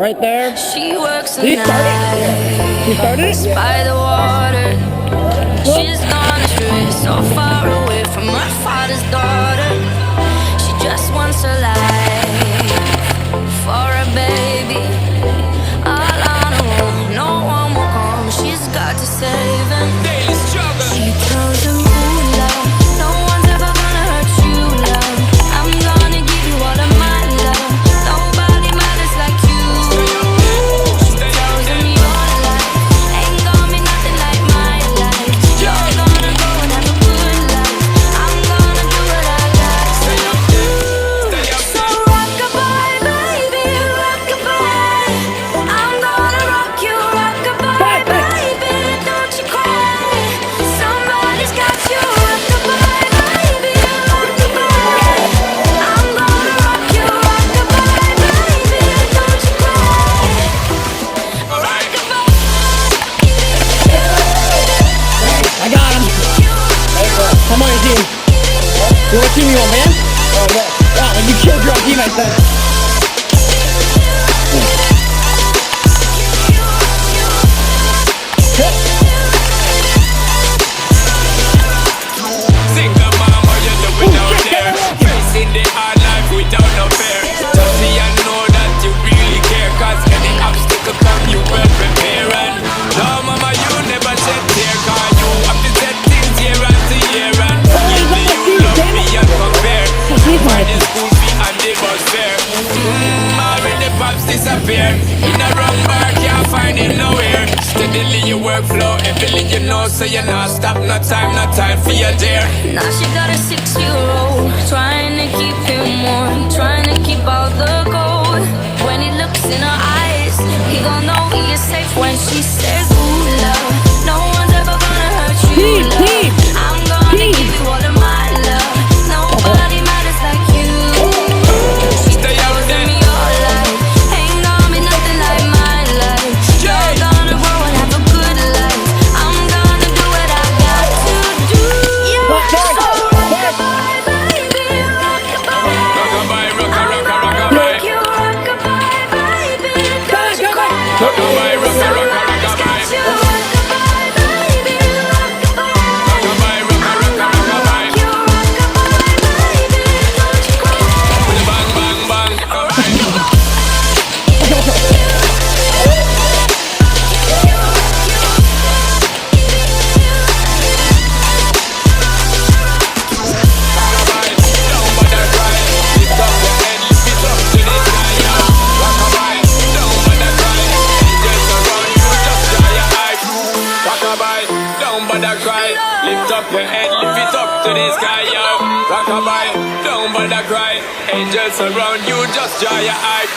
right there. She works the He started it? by the water. She's gone astray, so far away from her father's daughter. She just wants a life for a baby. All on her own, no one will come. She's got to save him. Daily struggle. She tells him, ooh, love, no one's ever gonna hurt you, love. I'm gonna give you all of my love. Nobody matters like you. She tells him your life ain't gonna be nothing like my life. You're gonna go and have a good life. I'm gonna do what I gotta do. So rock-a-bye, baby, rock-a-bye. I'm gonna rock you, rock-a-bye, baby. Don't you cry. Somebody's got you, rock-a-bye, baby, rock-a-bye. I'm gonna rock you, rock-a-bye, baby. Don't you cry. Rock-a-bye. I got him. I'm on your team. What team you on, man? Oh, you killed your own teammate then. Single mama, you do it out there. Facing the hard life without no fear. Just see and know that you really care. Cause any obstacle come, you well prepare. And no mama, you never shed tear. Cause you have to set things year after year. And give you love me and compare. Find the school fee and the bus fare. Already pops disappear. In a wrong bar, can't find it nowhere. Steadily your workflow, everything you know, so you not stop, no time for your dear. Now she got a 6-year-old, trying to keep him warm, trying to keep all the gold. When he looks in her eyes, he gon' know he is safe when she says, ooh, love, no one's ever gonna hurt you, love. I'm gonna give you all of my love. Nobody matters like you. She tells him your life ain't gonna be nothing like my life. You're gonna grow and have a good life. I'm gonna do what I got to do. Rock-a-bye, baby, rock-a-bye. Rock-a-bye, rock-a-rock-a-rock-a-bye. Rock you, rock-a-bye, baby, don't you cry. Rock-a-bye, rock-a-rock-a-rock-a-bye. Somebody's got you, rock-a-bye, baby, rock-a-bye. Rock-a-bye, rock-a-rock-a-rock-a-bye. Rock you, rock-a-bye, baby, don't you cry. Bang, bang, bang. Alright. Rock-a-bye, down by the cry. Lift up your head, lift it up to the sky, yo. Rock-a-bye, down by the cry. Angels around you, just dry your eyes. Rock-a-bye, down by the cry. Lift up your head, lift it up to the sky, yo. Rock-a-bye, down by the cry. Angels around you, just dry your eyes.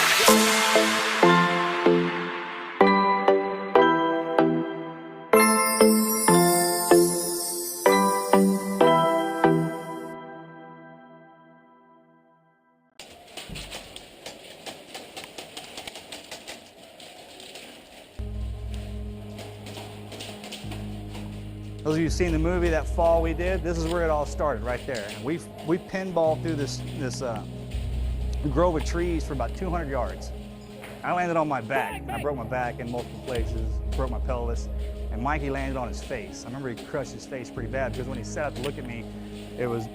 Those of you who've seen the movie that fall we did, this is where it all started, right there. And we pinballed through this grove of trees for about 200 yards. I landed on my back. I broke my back in multiple places, broke my pelvis, and Mikey landed on his face. I remember he crushed his face pretty bad because when he sat up to look at me, it was,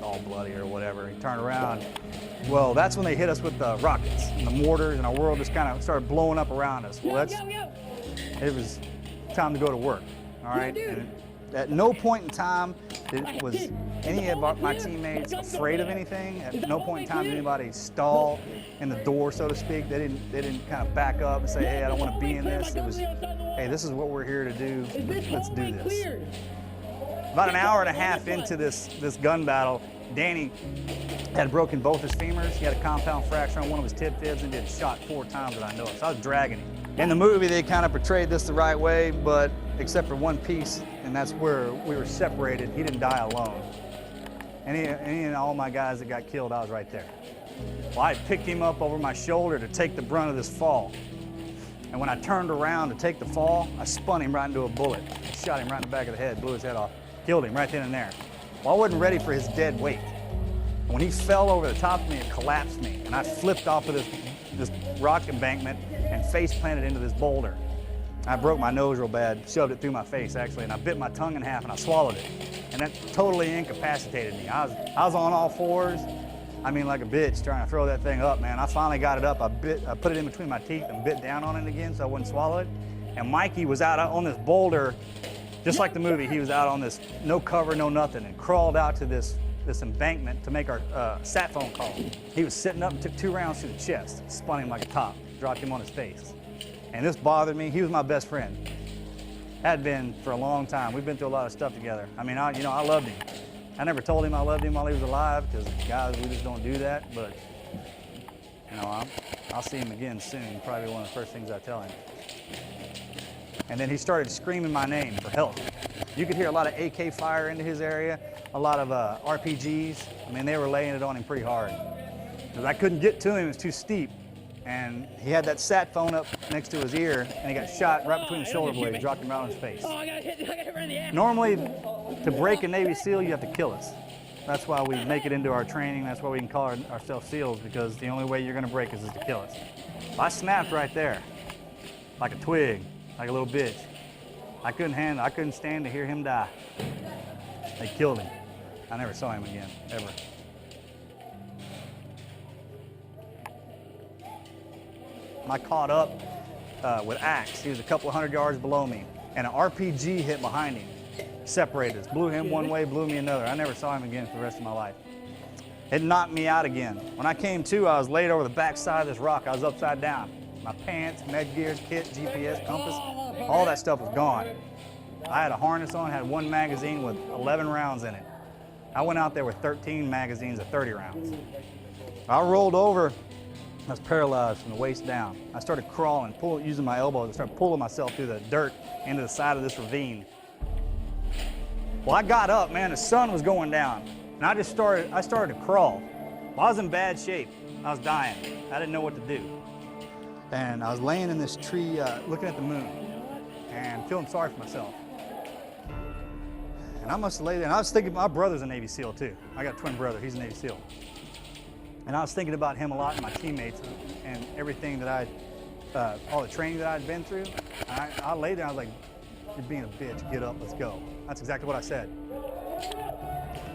all bloody or whatever. He turned around. Well, that's when they hit us with the rockets and the mortars, and our world just kind of started blowing up around us. Well, it was time to go to work. All right. And at no point in time was any of my teammates afraid of anything. At no point in time did anybody stall in the door, so to speak. They didn't kind of back up and say, hey, I don't want to be in this. It was, hey, this is what we're here to do. Let's do this. About an hour and a half into this gun battle, Danny had broken both his femurs. He had a compound fracture on one of his tib fibs and been shot 4 times that I know of. So I was dragging him. In the movie, they kind of portrayed this the right way, but except for one piece, and that's where we were separated. He didn't die alone. Any and all my guys that got killed, I was right there. Well, I picked him up over my shoulder to take the brunt of this fall. And when I turned around to take the fall, I spun him right into a bullet. Shot him right in the back of the head, blew his head off, killed him right then and there. Well, I wasn't ready for his dead weight. When he fell over the top of me, it collapsed me, and I flipped off of this rock embankment and face planted into this boulder. I broke my nose real bad, shoved it through my face actually, and I bit my tongue in half and I swallowed it. And that totally incapacitated me. I was on all fours, I mean like a bitch trying to throw that thing up, man. I finally got it up, I put it in between my teeth and bit down on it again so I wouldn't swallow it. And Mikey was out on this boulder, just like the movie, he was out on this, no cover, no nothing, and crawled out to this embankment to make our sat phone call. He was sitting up and took 2 rounds to the chest, spun him like a top, dropped him on his face. And this bothered me. He was my best friend. Had been for a long time. We've been through a lot of stuff together. I mean, I loved him. I never told him I loved him while he was alive because guys, we just don't do that. But you know, I'll see him again soon. Probably one of the first things I tell him. And then he started screaming my name for help. You could hear a lot of AK fire into his area, a lot of RPGs. I mean, they were laying it on him pretty hard. Because I couldn't get to him, it was too steep. And he had that sat phone up next to his ear, and he got shot right between the shoulder blades, dropped him right on his face. Oh, I got hit right in the ass. Normally, to break a Navy SEAL, you have to kill us. That's why we make it into our training. That's why we can call ourselves SEALs, because the only way you're going to break us is to kill us. I snapped right there, like a twig, like a little bitch. I couldn't stand to hear him die. They killed him. I never saw him again, ever. I caught up with Axe. He was a couple of 100 yards below me, and an RPG hit behind him, separated us. Blew him one way, blew me another. I never saw him again for the rest of my life. It knocked me out again. When I came to, I was laid over the back side of this rock. I was upside down. My pants, med gears, kit, GPS, compass, all that stuff was gone. I had a harness on, had 1 magazine with 11 rounds in it. I went out there with 13 magazines of 30 rounds. I rolled over. I was paralyzed from the waist down. I started crawling, using my elbows. I started pulling myself through the dirt into the side of this ravine. Well, I got up, man. The sun was going down, and I started to crawl. Well, I was in bad shape. I was dying. I didn't know what to do. And I was laying in this tree, looking at the moon, and feeling sorry for myself. And I must have laid there, and I was thinking, my brother's a Navy SEAL too. I got a twin brother, he's a Navy SEAL. And I was thinking about him a lot and my teammates and everything that all the training that I'd been through. And I laid there, I was like, you're being a bitch, get up, let's go. That's exactly what I said.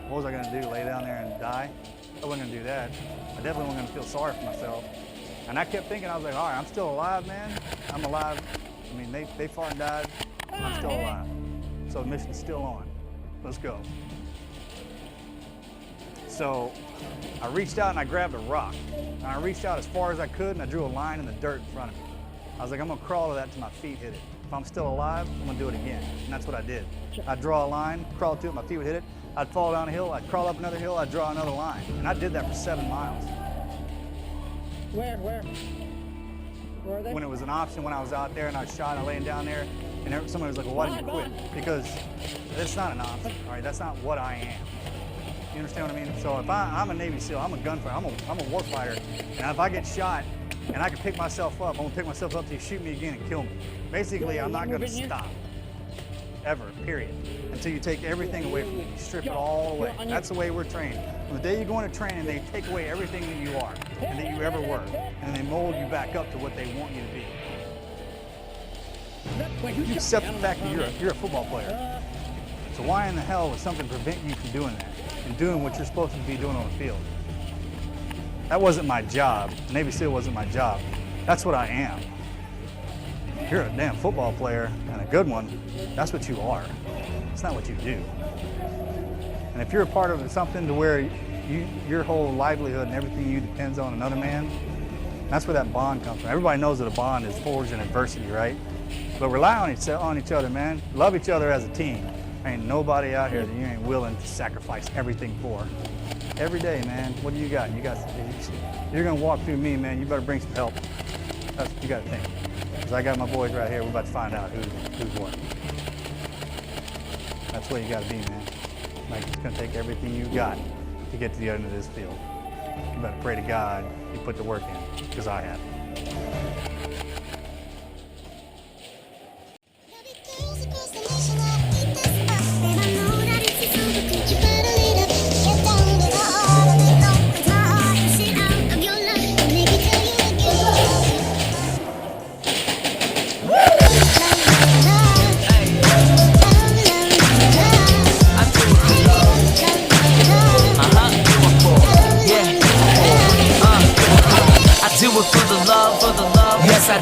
What was I gonna do, lay down there and die? I wasn't gonna do that. I definitely wasn't gonna feel sorry for myself. And I kept thinking, I was like, all right, I'm still alive, man. I'm alive. I mean, they fought and died, I'm still alive. So the mission's still on. Let's go. So I reached out and I grabbed a rock. And I reached out as far as I could and I drew a line in the dirt in front of me. I was like, I'm gonna crawl to that till my feet hit it. If I'm still alive, I'm gonna do it again. And that's what I did. I'd draw a line, crawl to it, my feet would hit it. I'd fall down a hill, I'd crawl up another hill, I'd draw another line. And I did that for 7 miles. Where? Where are they? When it was an option, when I was out there and I was shot, I laying down there, and somebody was like, well, why didn't you quit? Because that's not an option, all right? That's not what I am. You understand what I mean? So if I'm a Navy SEAL, I'm a gunfighter, I'm a warfighter, and if I get shot and I can pick myself up, I'm gonna pick myself up till you shoot me again and kill me. Basically, I'm not gonna stop, ever, period, until you take everything away from me. You strip it all away. That's the way we're trained. From the day you go into training, they take away everything that you are and that you ever were, and they mold you back up to what they want you to be. You accept the fact that you're a football player. So why in the hell would something prevent you from doing that and doing what you're supposed to be doing on the field? That wasn't my job. Navy SEAL wasn't my job. That's what I am. You're a damn football player and a good one. That's what you are. It's not what you do. And if you're a part of something to where your whole livelihood and everything you depends on another man, that's where that bond comes from. Everybody knows that a bond is forged in adversity, right? But rely on each other, man. Love each other as a team. Ain't nobody out here that you ain't willing to sacrifice everything for. Every day, man. What do you got? You're gonna walk through me, man. You better bring some help. That's what you gotta think. Because I got my boys right here. We're about to find out who's what. That's what you gotta be, man. Like, it's gonna take everything you got to get to the end of this field. You better pray to God you put the work in, because I have. Get down to the heart of it.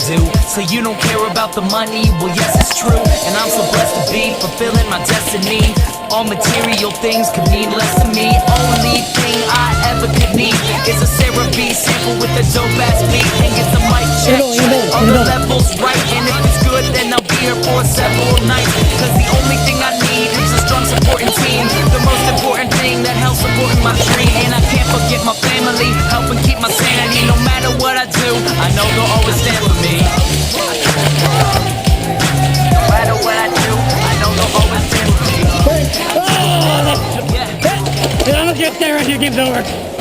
zoo. So you don't care about the money, well yes it's true. And I'm so blessed to be fulfilling my destiny. All material things could mean less to me. Only thing I ever could need is a Sarah B sample with a dope ass beat. And get the mic check, all the levels right. And if it's good then I'll be here for several nights. Cause the only thing I need is a strong supporting team. The most important thing that helps supporting my dream. And I can't forget my family, helping keep my sanity. No matter what I do, I know they'll always stand for me. No matter what I do, I know they'll always stand for me. I'm gonna get there and you give the work.